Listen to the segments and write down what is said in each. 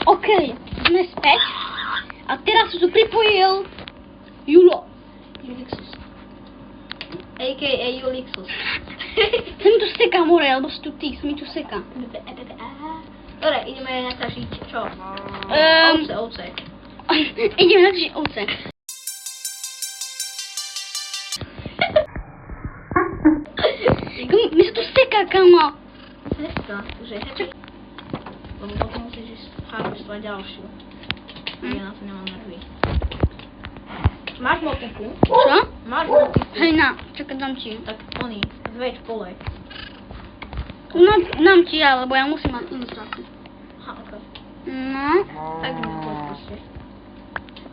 Okej, sme späť. A teraz sa tu pripojil Julo. Julixus. A.k.a. Julixus. Sa mi tu seká more, alebo si tu ty, sa mi tu seká. Dobre, ideme natažiť čo? Ovce. Ideme natažiť ovce. Mi sa tu seká, kamo. Seká, že heček. Lebo potom musíš ísť harvestovať ďalšiu. Ja na to nemám nervy. Máš motiku? Čo? Máš motiku? Hej, na, čakaj, dám ti. Tak oni, zveď pole. No, dám ti ja, lebo ja musím mať ilustráciu. Aha, ok. No. Tak mi to proste.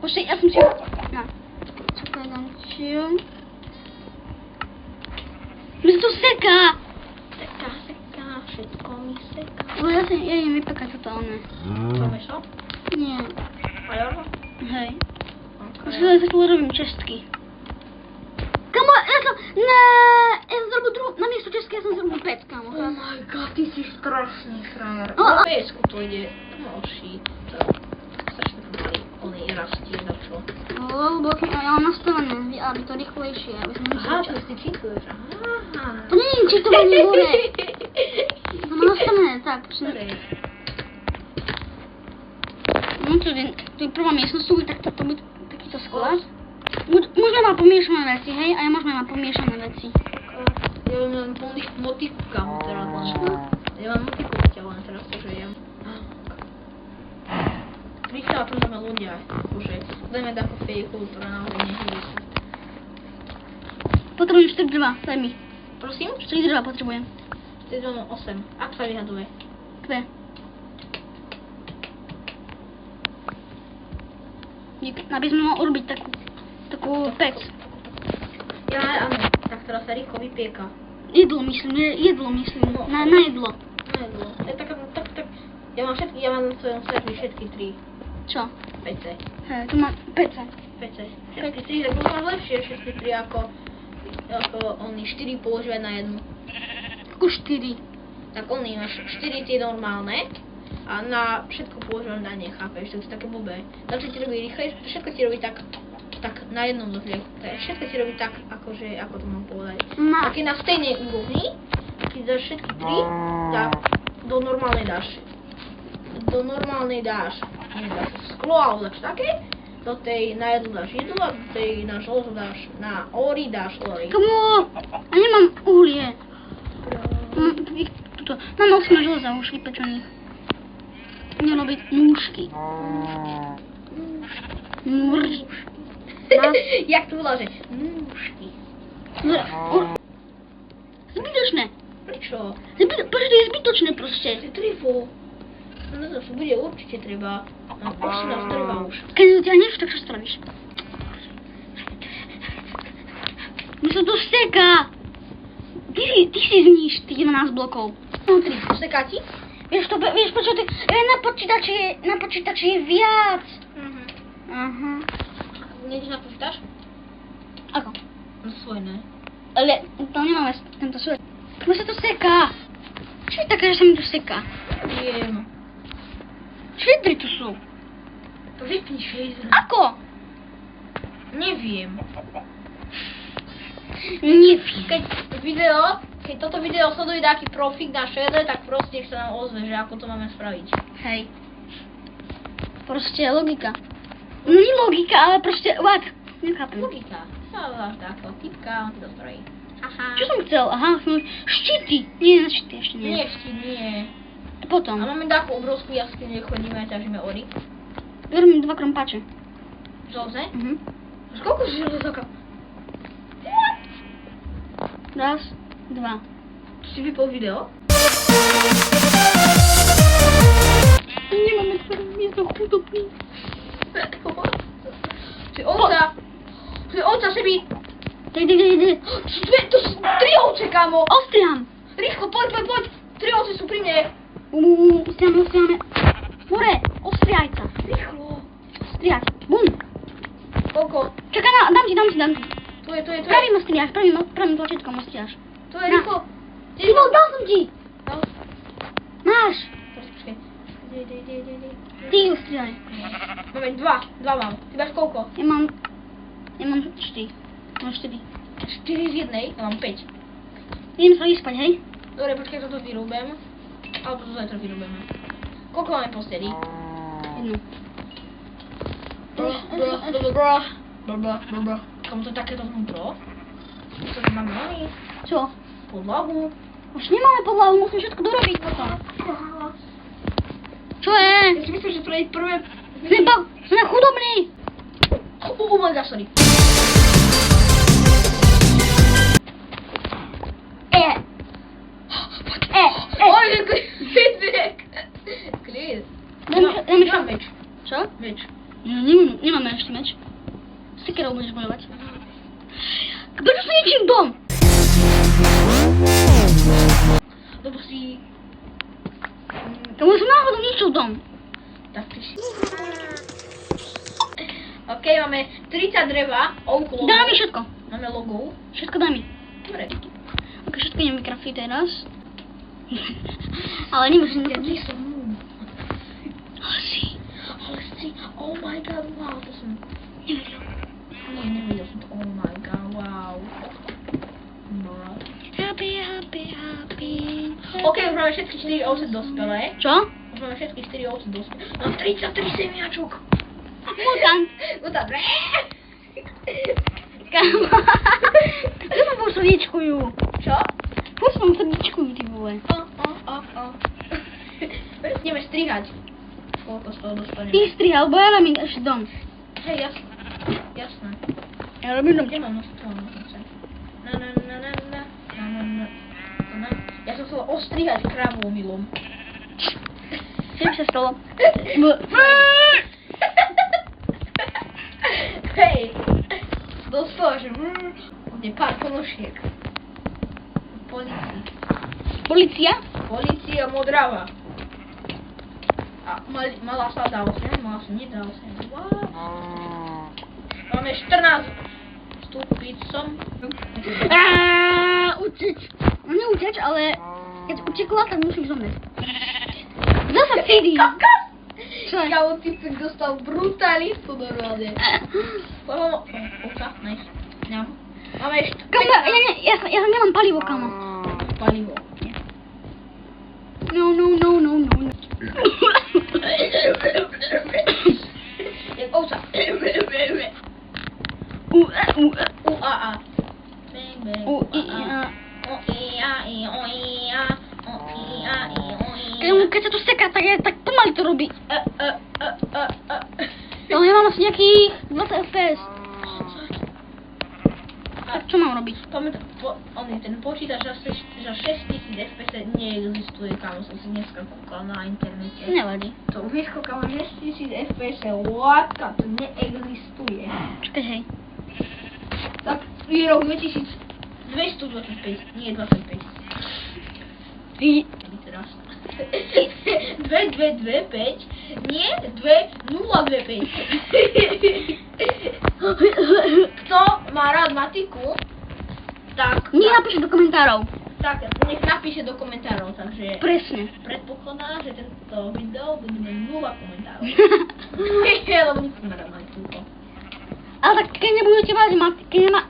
Počkej, ja som si... No. Čakaj, dám ti ju. Mi sa tu seká. Seká, všetko mi seká. Lebo ja idem vypekať toto, ono. Čo mešo? Nie. Majorno? Hej. Ok. Už sa tu robím čestky. Kamo, ja som zrobil druhú, na miesto čestky ja som zrobil 5, kamo. Oh my god, ty si strašný frajer. No, Na piesku to ide. Moši. To strašne pomaly. Oni rastie za čo. Lebo ja mám nastavené, aby to rýchlejšie, aby som Aha, nemusel to si čituješ. Aha. To nie je čitovanie bude. To mám nastavené, tak. Dobre. No to je prvá miestnosť, tu bude takýto sklad. Môžeme mať pomiešané veci, hej? A ja môžeme mať pomiešané veci. Ja mám len motiku kamu teraz len. Ja mám motiku zatiaľ len teraz, takže jem. Prišla tam dáme ľudia. Bože, dajme takú fejku, ktorá naozaj nežije. Potrebujem 4 drva, daj mi. Prosím? 4 drva potrebujem. 4 8. Ak sa vyhaduje? Dve. Aby sme mohli urobiť takú pec. Ja, áno. Tak teraz sa rýchlo vypieka. Jedlo myslím. No. Na jedlo. Nejedlo. Tak. Ja mám na svojom svetli všetky 3 Čo? pece. Hej, tu mám pece. Všetky 3, tak už mám lepšie všetky 3 ako oni 4 používať na jednu. Ako 4. Tak oni máš 4 tie normálne a na všetko používam na ne, chápeš, to je také blbé. Začne ti robí rýchlejšie, všetko ti robí tak na jednom dozlieku. Všetko ti robí tak, akože, ako to mám povedať. Na. Tak je na stejnej úrovni, keď dáš všetky 3, tak do normálnej dáš sklo alebo daš také, do tej na jedlu dáš jedlo a do tej na železo dáš, na óry dáš óry. Kamo, a nemám uhlie. Mám 8 železa už vypečených. Idem robiť nůžky. Jak to voláš? Nůžky. Zbytočné. Prečo? Prečo to je zbytočné proste? To je drevo. No to sa bude určite treba. No, 18 dreva už. Keď dotiahneš, tak čo spravíš? Mi sa to seká. Ty si zníš tých 12 blokov. Seká ti? Vieš počo ty? Na počítači je viac. Aha. Niečo na počítač? Ako? No svoj ne. Ale to nemáme tento svoj. Mi sa to seká. Čo je také, že sa mi to seká? Viem. Šedri tu sú. To vypni šejzr. Ako? Neviem. Neviem. Keď toto video sleduje taký profík na šedre, tak proste sa nám ozve, že ako to máme spraviť. Hej. Proste logika. No nie logika, ale proste what? Nechápem. Logika. Sa dáš takého typka, on ti to spraví. Aha. Čo som chcel? Aha, štíty. Nie, na štíty ešte nie. Nie, ešte nie. Potom. A máme takú obrovskú jaskyňu, kde chodíme a ťažíme ory. Robím 2 krompáče. Železe? Mhm. Koľko si železoka? Raz, 2. Si vypol video? Nemáme miesto chudobný. Ty ovca! Ty ovca sebi! Dej. To sú 3 ovce, kámo! Ostriam. Rýchlo, poď! 3 ovce sú pri mne! Ostriame. More, ostriaj sa. Rýchlo. Ostriaj. Bum. Koľko? Čakaj, dám ti. Tu je. Pravým ostriaš, pravým tlačítkom ostriaš. Tu je rýchlo. Ty bol, dal som ti. No. Máš. Počkej. Dej. Ty ostriaj. Máme dva mám. Ty máš koľko? Ja mám 4. Mám 4. 4 z jednej, ja mám 5. Idem sa vyspať, hej? Dobre, počkaj, toto vyrúbem. Alebo to zajtra vyrúbeme. Koľko máme posteli? Jednu. Kam to takéto vnútro? Co to máme oni? Čo? Podlahu. Už nemáme podlahu, musím všetko dorobiť potom. Čo je? Ja si myslím, že to je prvé... Sme chudobní. Oh my god, sorry. Oj, klid. Nemám meč. Čo? Meč. Nemáme ešte meč. S sekerou budeš bojovať. Prečo si ničím dom? Lebo si... Tomu som náhodou ničil dom. Tak prišli. OK, máme 30 dreva, okolo. Daj mi všetko. Máme logo. Všetko daj mi. Dobre. Ok, všetko idem vykraftiť teraz. Ale nemusím to Ja som... Ale si. Oh my god, wow, to som... Nevedel. Nie, nevidel som to. Oh my god, wow. Bro. Happy. OK, už máme všetky 4 ovce dospelé. Čo? Už máme všetky 4 ovce dospelé. Mám 33 semiačok. Mutant. Mutant. Čo ma bol srdiečkujú? Čo? Poď ma srdiečkujú, ty vole. Ideme strihať. Koľko z toho dostaneme? Ty strihal, bo ja robím ešte dom. Hej, jasné. Ja robím dom. Kde mám množstvo? Ja som chcela ostrihať kravu omylom. Čo by sa stalo? Hej! Dostala, že bude pár ponožiek. Polícii. Polícia? Polícia Modrava. A malá sa dala sem, malá sa nedala sem. Máme 14 stúpiť som. Uteč. No neuteč, ale keď utekla, tak musím zomrieť. Zasa Ciri. Čo je? Kámo, typek dostal brutalistu normálne. Oka, nice. Ňam. Máme ešte... Kamo, ja nemám palivo, kamo. Palivo. No. Jak ovca. U-a-a. Bang, bang. U-i-a. O-i-a-i-o-i-a. O-i-a-i-o-i-a. Keď sa to seká, tak pomaly to robí. Ale ja mám asi nejakých 20 FPS. Tak čo mám robiť? Ten počítač za 6000 FPS neexistuje, kámo, som si dneska kúkal na internete. Nevadí. To vieš, kámo, 6000 FPS, látka, to neexistuje. Čakaj, hej. Tak je rok 2225, nie 25. Teraz. 2225, nie 2025. Kto má rád matiku, tak... Nech napíše do komentárov. Tak, nech napíše do komentárov, takže... Presne. Predpokladá, že tento video bude mať 0 komentárov. Lebo nikto má rád matiku. Ale tak keď nebudete mať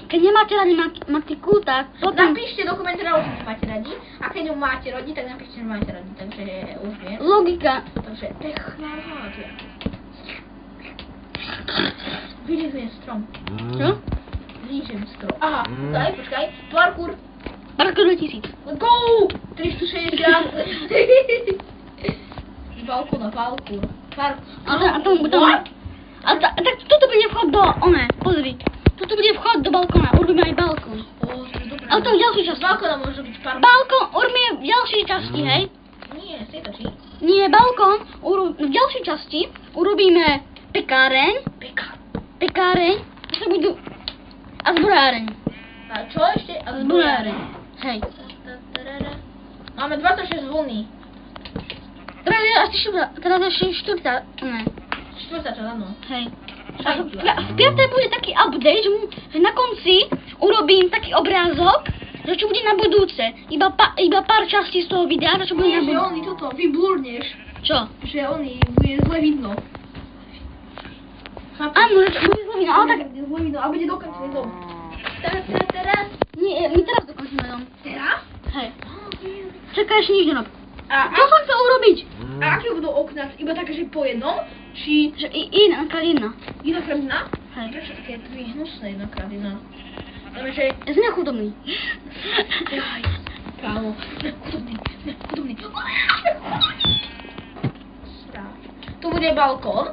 keď nemáte radi matiku, tak potom... Napíšte do komentárov, že máte radi. A keď ju máte radi, tak napíšte, že máte radi. Takže už viem. Logika. Takže technológia. Vylizujem strom. Čo? Vylizujem strom. Aha, počkaj. Parkour. Parkour 2000. Let's go! 360. Z balkóna, parkour. A tak toto bude vchod do, pozri. Toto bude vchod do balkóna, urobíme aj balkón. Ale to v ďalšej časti. Z balkóna môže byť parkour. Balkón urobíme v ďalšej časti, hej? Nie, z tejto či? Nie, balkón, v ďalšej časti urobíme pekáreň, a zbrojáreň. A čo ešte? A Hej. Máme 26 vlny. Teraz teraz ešte štvrtá, ne. Štvrtá časť, áno. Hej. A v piatej bude taký update, že na konci urobím taký obrázok, že čo bude na budúce. Iba pár častí z toho videa, čo bude na Že budúce. oni toto, vyblúrneš. Čo? Že oni bude zle vidno. Chápeš? Áno, že bude zle vidno, ale tak... Bude zle vidno a bude dokončený dom. Teraz. Nie, my teraz dokončíme dom. Teraz? Hej. Čakaj, ešte nič nerob. A Čo som chcel urobiť? aké budú okná? Iba také, že po jednom? Či Že jedna. jednokrát jedna? Hej. Prečo také dve hnusné jednokrát jedna? Znamená, že... Ja som nechudobný. Jaj, kámo, sme chudobní. Sráč. Tu bude balkón.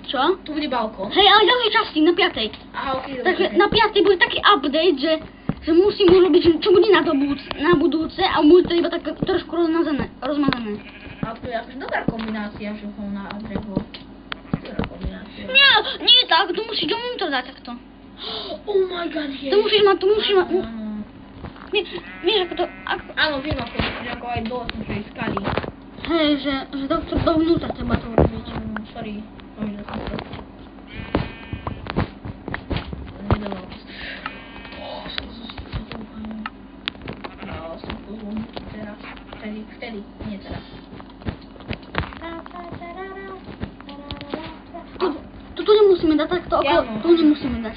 Čo? Tu bude balkón. Hej, ale ďalšej časti, na piatej. Aha, okej, Takže dobre. na piatej bude taký update, že musím urobiť, čo bude na budúce a bude to iba tak trošku rozmazané. Ale to je akože dobrá kombinácia, že ho na drevo. Dobrá kombinácia. Nie tak, to musíš do vnútra dať takto. Oh my god, je. To musíš mať. Áno. Vieš, ako to, Áno, viem ako aj dole som tej skali. hej, že to dovnútra treba to urobiť. Sorry, povedal som to. Nedával. Som pozvonutý teraz. Vtedy, nie teraz. Tu nemusíme dať takto okolo, Áno. tu nemusíme dať.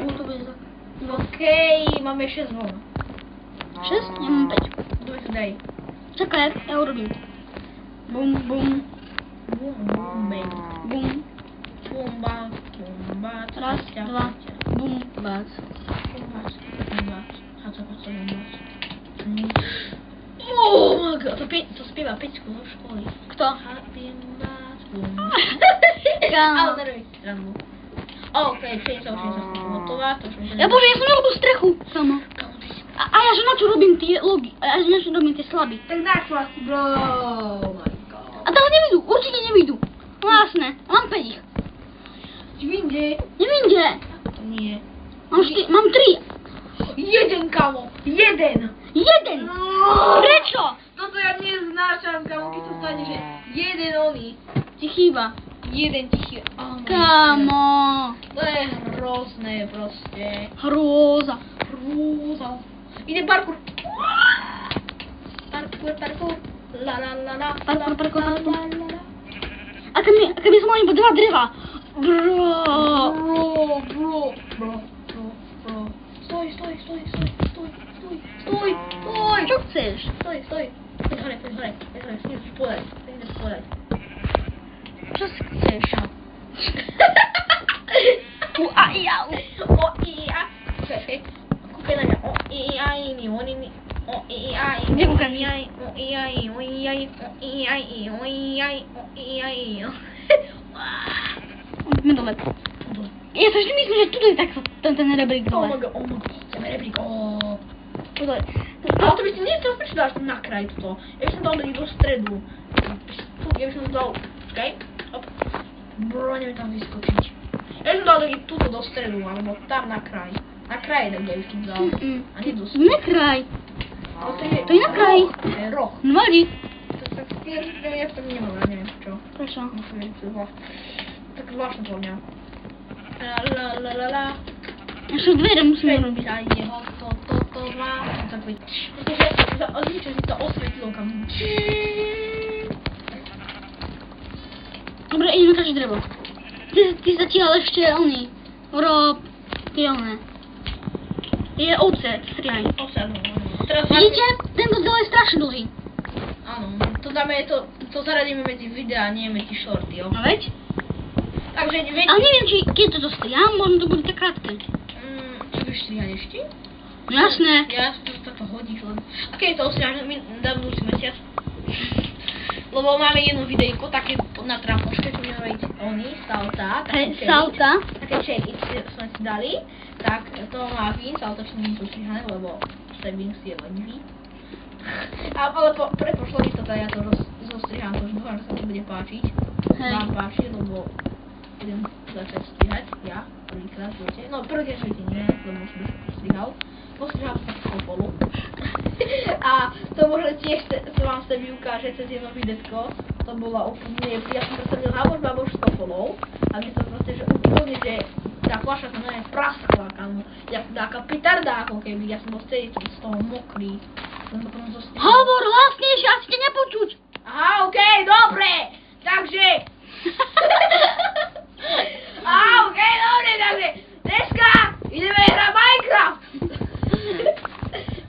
To bude tak. Okej, máme 6 von. 6? Ja mám 5. Dobre sa daj. Čakaj, ja urobím. Bum, bum, Bum, bum, bang. bum. Bum, bang, bum, bang. Raz, dva, bum, bac. Oh my god, to spieva Peťko zo školy. Kto? Happy Birthday. Kámo. Ale nerobí stranu. Okej, pšenica už je zase hotová, to už môžeme... Ja bože, ja som nerobil strechu, kamo. Kámo, ty si... A ja že na čo robím tie logy, a ja že na čo robím tie slaby. Tak daj chlapci, bro. Oh my god. A teraz nevidú, určite nevidú. No jasné, mám 5 ich. Či vyjde? Nevinde. To nie. Mám 3. Jeden, kamo. Jeden. Jeden. Prečo? Toto ja neznášam, kamo, keď to stane, že jeden oný. Ti chýba. Jeden tichý. Oh my God. Kamo. To je hrozné proste. Hrôza. Hrôza. Ide parkour. Parkour. La la la la. Parkour. La la la la. A keby som mal iba 2 dreva. Bro. Bro. Stoj. Čo chceš? Stoj. Poď hore. Musíš podať. Čo si chceš? A jau. Okej. Kúpaj na mňa. Poďme dole. Ja sa vždy myslím, že tu je takto ten rebrík Oh dole. my god. Chceme rebrík. Tu dole. Ale to by si nie, prečo dáš na kraj toto? Ja by som dal do stredu. Ja by som dal, počkaj, hop. Bro, neviem tam vyskočiť. Ja by som dal túto do stredu, alebo tam na kraj. Na kraj, tak ja by som dal. A nie do stredu. Na kraj. Ale To je na kraj. To je roh. No vadí. Ja v tom nemám, ja neviem čo. Prečo? Musím to tak zvláštne to mňa. La. Ešte dvere musíme robiť. Aj jeho, to má. Tak veď. Pretože odličo si to osvetlilo kam. Dobre, ideme každé drevo. Ty zatiaľ ešte oný. Urob tie oné. Je ovce, strihaj. Teraz Vidíte? Tento diel je strašne dlhý. áno, to zaradíme medzi videá, nie medzi shorty, jo. No veď? Takže veď... Ale neviem, či keď to dostriham, možno to bude tak krátke. Čo budeš strihať ešte? No jasné. Ja to hodíš len. A keď to ostriháš na budúci mesiac? Lebo máme jedno videjko, také na trampoške, čo budeme robiť oni, salta. Hej, salta. Také check-it sme si dali. Tak, to má Vin, salta ešte nie sú strihané, lebo Vin si je lenivý. Ale prepošlo mi to, ja to zostrihám, to už dúfam, že sa ti bude páčiť. Hej. Vám páči, lebo idem začať strihať, ja, prvýkrát v živote. No, prvýkrát v živote nie, lebo už by som strihal. Postrihal som sa v školu. A to možno tiež vám sa vyukáže cez jedno videtko. To bola úplne, ja som predstavil Havor Babor s Tofolou. A my to proste, že úplne, že tá fľaša sa mňa praskla, kamo. Jak taká petarda, ako keby, ja som bol z toho mokrý. Som to potom zostýval. Hovor hlasnejšie, asi ťa nepočuť. Aha, okej, dobre. Takže... Dobre, takže dneska ideme hrať Minecraft.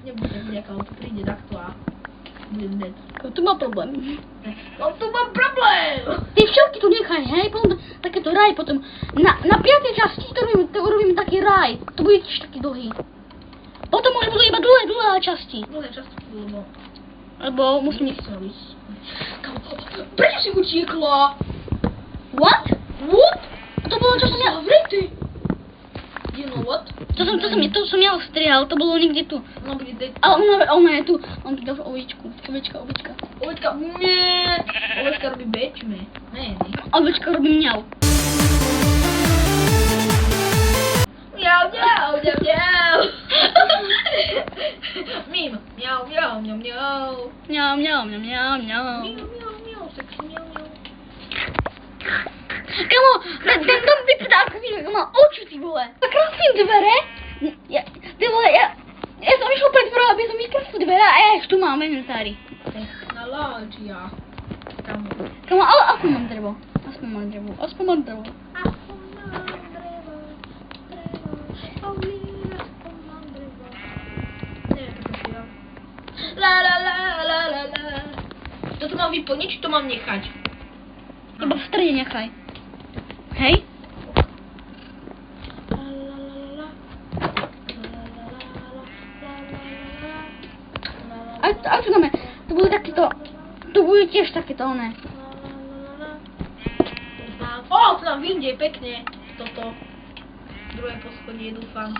Nebudem nejaká, on tu príde takto a budem dead. Tu má problém. No tu mám problém. Ty všetky tu nechaj, hej, potom takéto raj potom. Na 5. časti to robíme taký raj. To bude tiež taký dlhý. Potom už budú iba dlhé časti. Dlhé časti budú, Lebo musím... nechcel ísť. Prečo si utiekla? What? What? A to bolo, čo som ja... Zavretý. You know what? To som ja ostrihal, to bolo niekde tu. No bude dead. Ale ona je tu. On tu dal ovečku. Ovečka. Ovečka, nie. Ovečka robí bečme. Ne. Ovečka robí mňau. Mňau. Mím. Mňau. Mňau. Sexy mňau. Kamo, ten dom vypadá ako keby mal oči, ty vole. Krásne dvere. Ty vole, ja som išla pred dvere, aby som vykrásne dvere a ja ich tu mám v inventári. Technológia. Kamo, ale aspoň mám drevo. Aspoň mám drevo. Toto mám vyplniť, či to mám nechať? Iba v strede nechaj. Hej? A čo dáme? To bude takéto... To bude tiež takéto oné. To nám vyjde pekne. Toto. Druhé poschodie, dúfam.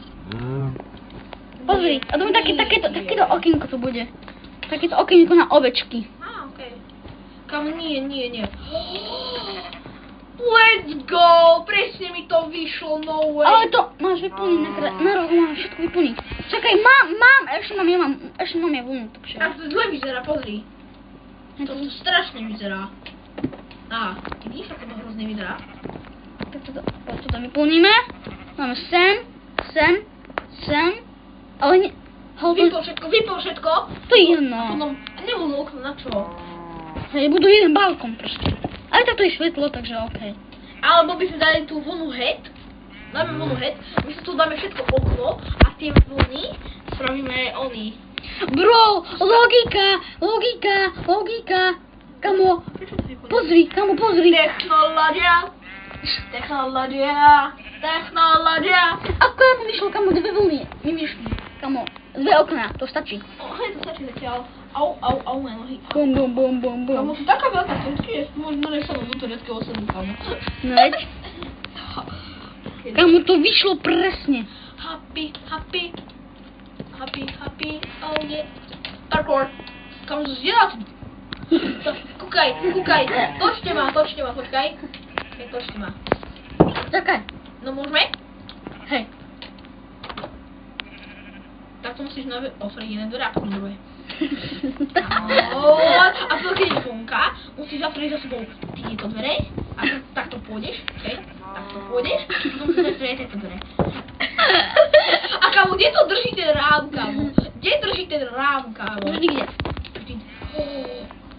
Pozri, a to bude takéto okienko to bude. Takéto okienko na ovečky. Okej. Kam nie. Let's go! Presne mi to vyšlo, no way. Ale to máš vyplniť, na rohu máš všetko vyplniť. Čakaj, ešte mám ja vlnu. A to zle vyzerá, pozri. To strašne vyzerá. Vidíš, ako to hrozne vyzerá? Tak toto vyplníme. Máme sem, ale nie... Vypol všetko. To je jedno. Potom nebudú okno, na čo? Hej, budú jeden balkón proste. Ale takto je svetlo, takže okej. Alebo by sme dali tú vlnu head. Dáme vlnu head, my sa tu dáme všetko okno a tie vlny spravíme oni. Bro, logika. Kamo, pozri. Technológia. Ako ja vyšlo, kamo, 2 vlny. My vyšli, kamo, 2 okná, to stačí. Hej, to stačí zatiaľ. Au, moje nohy. Bum. Kamo, sú taká veľká cestka, že môžem narešanú do tureckého sadu, kamo. No veď. Kamo, to vyšlo presne. Happy, oh yeah. Parkour. Kamo, to zdieľa tu. Kúkaj. Točte ma, počkaj. Točte ma. Čakaj. No môžeme? Hej. Tak to musíš otvoriť jedné dvere a potom druhé. A to keď je vonka, musíš zatvoriť za sebou tieto dvere a takto pôjdeš, okej? Takto pôjdeš a potom musíš zatvoriť tieto dvere. A kámo, kde to drží ten rám, kámo? Kde drží ten rám, kámo? Nikde.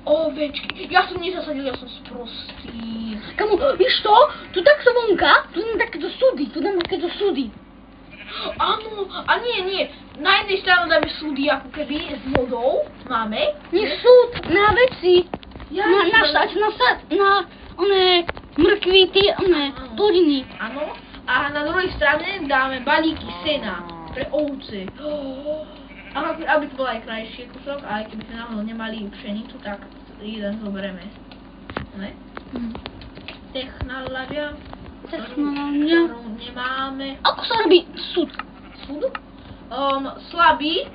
Ovečky, ja som nezasadil, ja som sprostý. Kamo, víš to? Tu takto vonka, tu dáme takéto súdy. Áno, a nie. Na jednej strane dáme súdy ako keby s vodou, máme. Nie súd, na veci. Ja Na oné mrkvy, tie oné plodiny. Áno, a na druhej strane dáme balíky sena pre ovce. Aby to bol aj krajší kúsok, a aj keby sme náhodou nemali pšenicu, tak jeden zoberieme. Ne? Technológia. Ktorú nemáme. Ako sa robí súd? Súd? Slabý.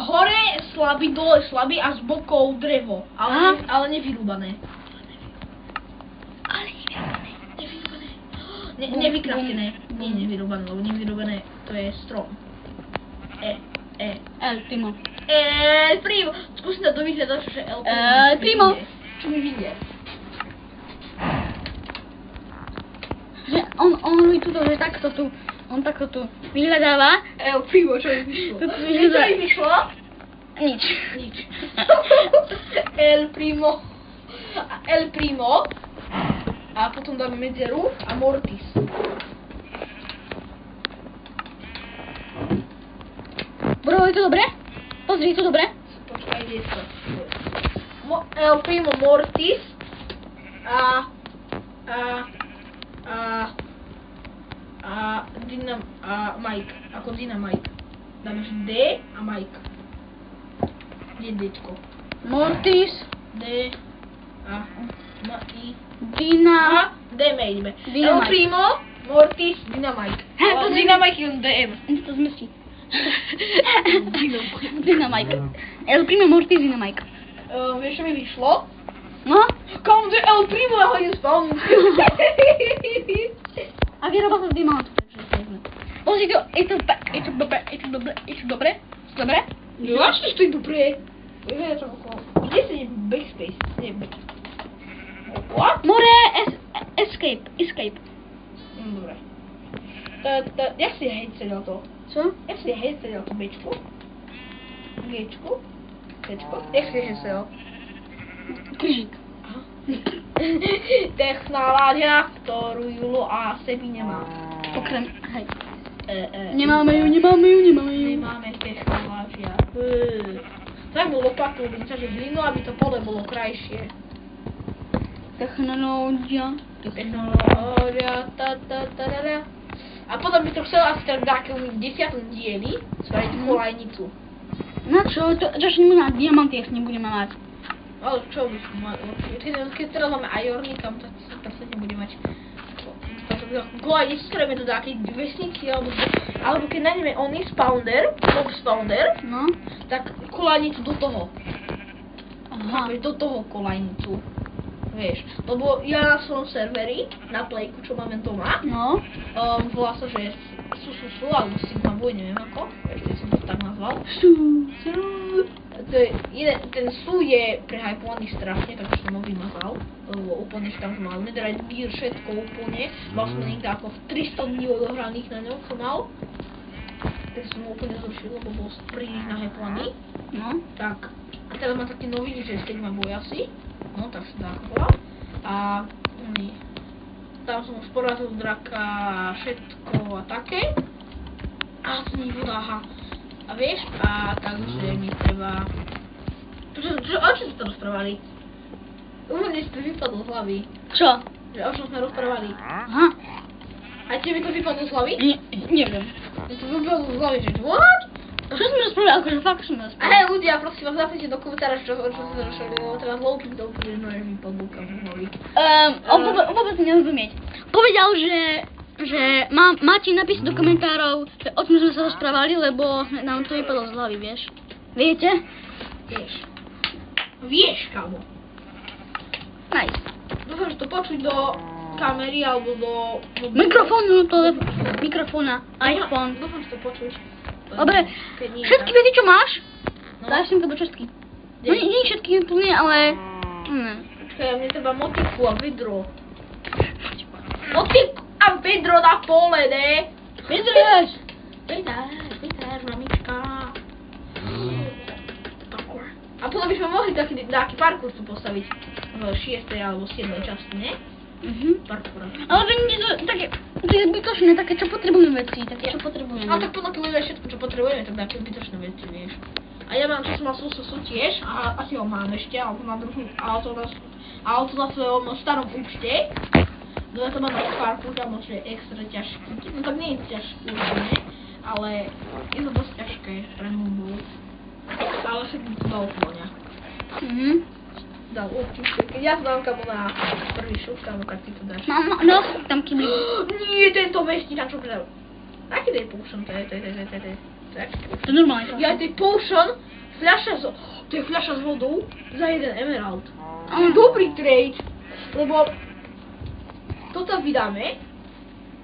Hore slabý, dole slabý a z bokov drevo. Ale nevyrúbané. Nevykraftené. Nie nevyrúbané, lebo nevyrúbané to je strom. E. El Primo. Primo. Skúsim dať do vyhľadača, že El Primo. Čo mi vyjde? Že on robí tuto, že takto tu, on takto tu vyhľadáva. El Primo, čo mi vyšlo? To tu Čo vyhľadá. mi vyšlo? Nič. Nič. El Primo. El Primo. A potom dáme medzeru a Mortis. Bro, je to dobré? Pozri, je to dobré? Počkaj, kde je to? El Primo Mortis a Mike, ako Dynamite. Dáme že D a Mike. Kde je Dčko? Mortis, D a I Dina. a D ideme. El Dynamite. Primo Mortis Dynamite. To To Dynamite je len DM. To zmestí. Dynamite. El Primo Mortis Dynamite. Vieš, čo mi vyšlo? No? Kam to je El Primo, ja ho idem spavnúť. A vyrába sa z diamantu, takže to je zle. Pozri to, je to dobré, je to dobré, je to dobré? Dobre? Vážne, to je dobré. Ja čo okolo. Kde sa je backspace? Nie. What? More, escape. Dobre. Jak si headset na to? Co? Jak si headset na to Bčku? Gčku? Cčku? Jak si headset na to? Krížik. Technológia, ktorú Julo asi by nemá. Okrem, hej. Nemáme ju. Nemáme technológia. Tak bol lopatu, že hlinu, aby to pole bolo krajšie. Technológia. Technológia, A potom by to chcel asi tak v 10. dieli spraviť kolajnicu. Na čo? To ešte na diamanty, ak nebudeme mať. Ale čo by som mal? Keď teraz máme aj Jornika, tak sa nebude mať. Kolajnicu spravíme do takej vesnici, alebo keď nájdeme oný spawner, mob spawner, No. tak kolajnicu do toho. Aha. Chápeš, do toho kolajnicu. Vieš, lebo ja na svojom serveri, na Playku, čo máme doma, No. volá sa, že Su, alebo Sigma Boy, neviem ako, ešte som to tak nazval. To je, ten Su je prehypovaný strašne, takže som ho vymazal, lebo úplne tam mal Netherite Gear, všetko úplne, mal som niekde ako 300 dní odohraných na ňom, som mal. Tak som ho úplne zrušil, lebo bol príliš nahypovaný. No. Tak, a teraz má taký nový, že Sigma Boy asi. No, tak sa dá volá. A tam som už porazil draka, všetko a také. A to nie voda, aha. A vieš, a takže mi treba... O čom ste rozprávali? Úplne si to vypadlo z hlavy. Čo? Že o čom sme rozprávali. Aha. A tebe to vypadlo z hlavy? Neviem. To vypadlo z hlavy, že what? Čo sme rozprávali? Akože fakt sme A rozprávali. hej ľudia, prosím vás, napíšte do komentára, čo sa rozšali, lebo teraz low-key to úplne že vypadlo kam z hlavy. Vôbec nerozumieť. Povedal, že máte napísať do komentárov, že o čom sme sa rozprávali, lebo nám to vypadlo z hlavy, vieš? Viete? Vieš, kamo. Nice. Dúfam, že to počuť do kamery alebo do... Mikrofóna, iPhone. Dúfam, že to počuť. Dobre, Keď nie, všetky tak- veci, čo máš, No. dáš sem to do čestky. No nie všetky úplne, ale... Počkaj, mne treba motiku a vedro. Motiku a vedro na pole, ne? Vydrž! Vydrž, mamička. Parkour. A potom by sme mohli taký parkour tu postaviť v 6. alebo 7. časti, ne? Parkour. Ale to nie je také zbytočné, také čo potrebujeme veci, také čo potrebujeme. Ale tak potom, keď budeme všetko, čo potrebujeme, tak také zbytočné veci, vieš. A ja mám, čo som mal sú tiež, a asi ho mám ešte, alebo na druhom, ale to na svojom starom účte. No ja to mám na parkour, tam je extra ťažký. No tak nie je ťažký, ne? Ale je to dosť ťažké pre mobu. Ale však mi to dalo poňa. Dal určite. Keď ja to dám kamo na prvý šuk, kamo, tak ty to dáš. No, tam keby... Nie, tento vesti tam čo predal. Aký to je potion? To je. To je normálne. Ja, to je potion, to je fľaša s vodou za jeden emerald. To je dobrý trade, lebo toto vydáme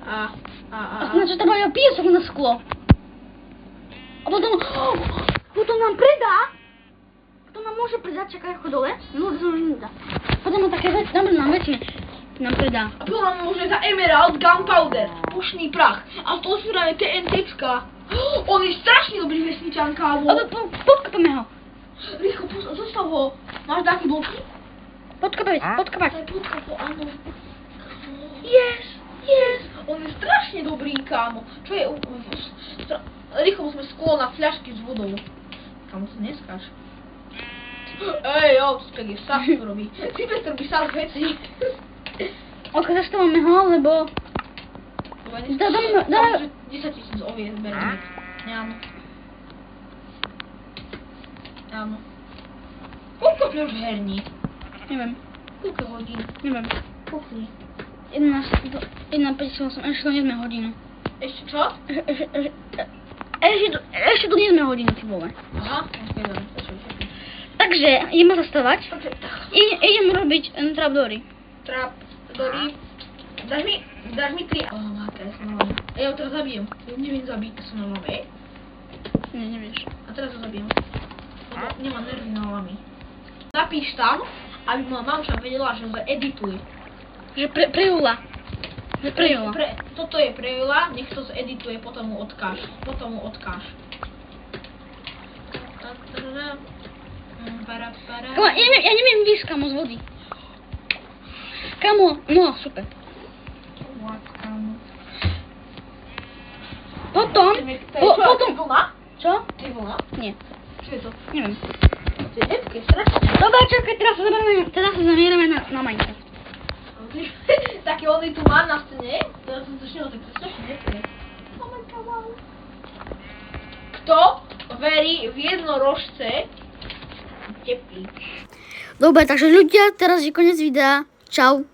a A to tam majú piesok na sklo. A potom nám predá. Potom nám môže predať, čakaj ako dole. No, nedá. Potom nám také veci, nám veci nám predá. A potom nám môže za Emerald Gunpowder, pušný prach. A to sú práve TNTčka. On je strašne dobrý vesničan, kámo. Podkopeme ho. Rýchlo, zostav ho. Máš taký bloky? Podkopať. Podkop ho, áno. Yes. On je strašne dobrý, kámo. Čo je... Rýchlo musíme skôr na fľašky s vodou. Kámo, sa neskáš. Ej, Cipek je sám, to robí. Cipek to robí sám veci. Ok, zastavíme ho, lebo... Dáme 10 000 oviec, bereme. Áno. Koľko sme už v herni? Neviem. Koľko hodín? Neviem. Pokni. 1,58, ešte to nie sme hodinu. Ešte čo? Ešte to nie sme hodinu, ty vole. Aha, ok, dobre. Takže, ideme zastavať. Takže, Idem robiť trapdory. Trapdory. Dáš mi 3. Máte, ja som na lame. Ja ho teraz zabijem. Ja ho neviem zabiť, ja som na lame. Nie, nevieš. A teraz ho zabijem. Lebo nemá nervy na lamy. Napíš tam, aby moja mamča vedela, že ho edituj. Že pre Jula. Že pre Jula. Toto je pre Jula, nech to zedituje, potom mu odkáž. Kamo, ja neviem výsť, kamo, z vody. Kamo, no, super. Potom... Ty vlna? Čo? Ty vlna? Nie, Čo je to? neviem. To je detské, strašné. Dobre, čakaj, teraz sa zamierame na Minecraft. Taký oný tu má na scéne. Teraz som začal, tak to je strašne detské. Oh my god, wow. Kto verí v jednorožce, teplý. Dobre, takže ľudia, teraz je koniec videa. Čau.